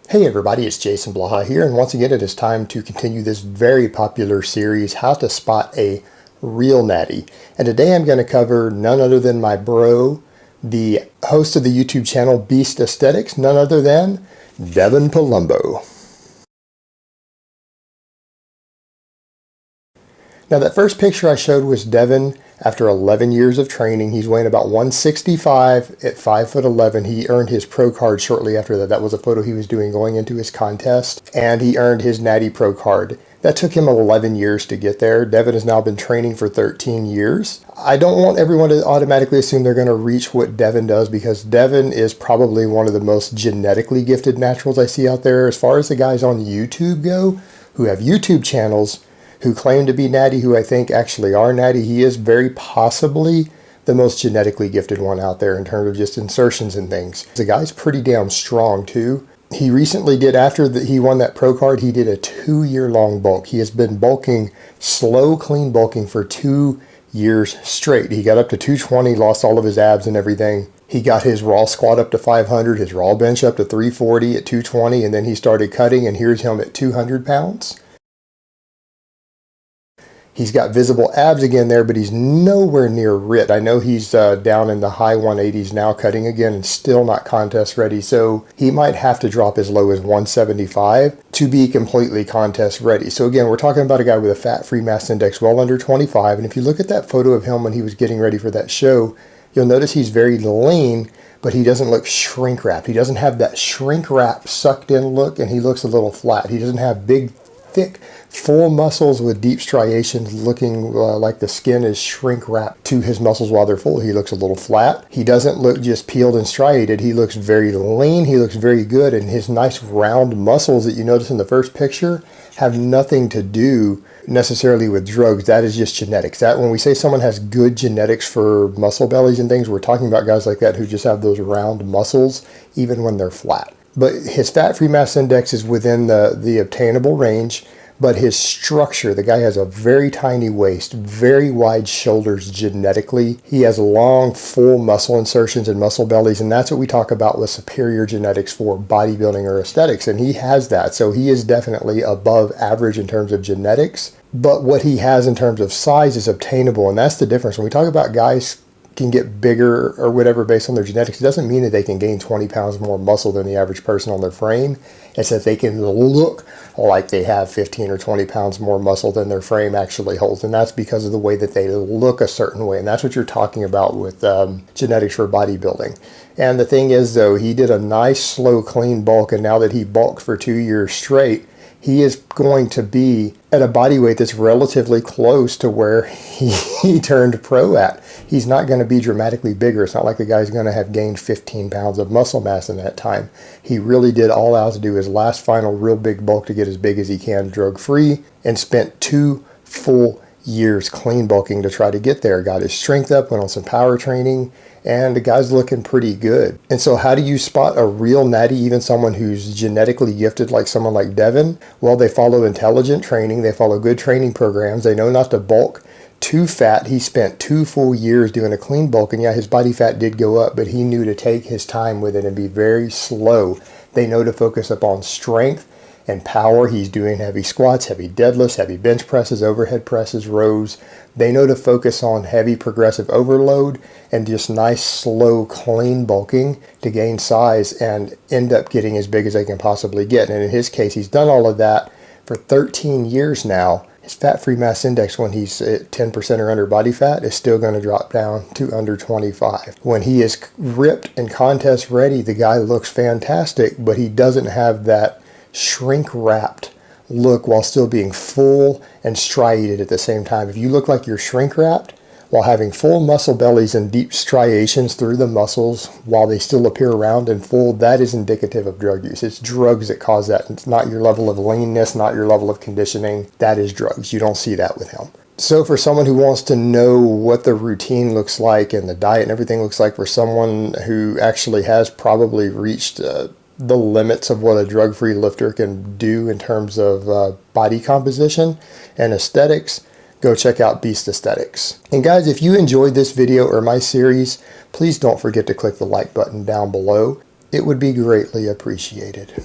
Hey everybody, it's Jason Blaha here, and once again it is time to continue this very popular series, How to Spot a Real Natty. And today I'm going to cover none other than my bro, the host of the YouTube channel Beast Aesthetics, none other than Devon Palombo. Now that first picture I showed was Devon after 11 years of training. He's weighing about 165 at 5'11". He earned his pro card shortly after that. That was a photo he was doing going into his contest, and he earned his Natty pro card. That took him 11 years to get there. Devon has now been training for 13 years. I don't want everyone to automatically assume they're going to reach what Devon does, because Devon is probably one of the most genetically gifted naturals I see out there. As far as the guys on YouTube go, who have YouTube channels, who claim to be Natty, who I think actually are Natty, he is very possibly the most genetically gifted one out there in terms of just insertions and things. The guy's pretty damn strong too. He recently did, after he won that pro card, he did a 2-year-long bulk. He has been bulking, slow, clean bulking for 2 years straight. He got up to 220, lost all of his abs and everything. He got his raw squat up to 500, his raw bench up to 340 at 220, and then he started cutting, and here's him at 200 pounds. He's got visible abs again there, but he's nowhere near ripped. I know he's down in the high 180s now, cutting again, and still not contest ready. So he might have to drop as low as 175 to be completely contest ready. So again, we're talking about a guy with a fat-free mass index well under 25. And if you look at that photo of him when he was getting ready for that show, you'll notice he's very lean, but he doesn't look shrink wrapped. He doesn't have that shrink wrap sucked in look, and he looks a little flat. He doesn't have big, thick, full muscles with deep striations looking like the skin is shrink wrapped to his muscles while they're full. He looks a little flat. He doesn't look just peeled and striated. He looks very lean. He looks very good. And his nice round muscles that you notice in the first picture have nothing to do necessarily with drugs. That is just genetics. That when we say someone has good genetics for muscle bellies and things, we're talking about guys like that who just have those round muscles even when they're flat. But his fat-free mass index is within the obtainable range. But his structure, the guy has a very tiny waist, very wide shoulders genetically. He has long, full muscle insertions and muscle bellies, and that's what we talk about with superior genetics for bodybuilding or aesthetics, and he has that. So he is definitely above average in terms of genetics, but what he has in terms of size is obtainable, and that's the difference. When we talk about guys can get bigger or whatever based on their genetics, it doesn't mean that they can gain 20 pounds more muscle than the average person on their frame. It's that they can look like they have 15 or 20 pounds more muscle than their frame actually holds. And that's because of the way that they look a certain way. And that's what you're talking about with genetics for bodybuilding. And the thing is, though, he did a nice, slow, clean bulk. And now that he bulked for 2 years straight, he is going to be at a body weight that's relatively close to where he turned pro at. He's not going to be dramatically bigger. It's not like the guy's going to have gained 15 pounds of muscle mass in that time. He really did all out to do his last final real big bulk to get as big as he can drug-free, and spent 2 full years clean bulking to try to get there. Got his strength up, went on some power training, and the guy's looking pretty good. And so how do you spot a real Natty, even someone who's genetically gifted like someone like Devon? Well, they follow intelligent training. They follow good training programs. They know not to bulk too fat. He spent 2 full years doing a clean bulk, and yeah, his body fat did go up, but he knew to take his time with it and be very slow. They know to focus upon strength and power. He's doing heavy squats, heavy deadlifts, heavy bench presses, overhead presses, rows. They know to focus on heavy progressive overload and just nice, slow, clean bulking to gain size and end up getting as big as they can possibly get. And in his case, he's done all of that for 13 years now. His fat-free mass index when he's at 10% or under body fat is still going to drop down to under 25. When he is ripped and contest ready, the guy looks fantastic, but he doesn't have that shrink-wrapped look while still being full and striated at the same time. If you look like you're shrink-wrapped while having full muscle bellies and deep striations through the muscles while they still appear round and full, that is indicative of drug use. It's drugs that cause that. It's not your level of leanness, not your level of conditioning. That is drugs. You don't see that with him. So for someone who wants to know what the routine looks like and the diet and everything looks like for someone who actually has probably reached the limits of what a drug-free lifter can do in terms of body composition and aesthetics, go check out Beast Aesthetics. And guys, if you enjoyed this video or my series, please don't forget to click the like button down below. It would be greatly appreciated.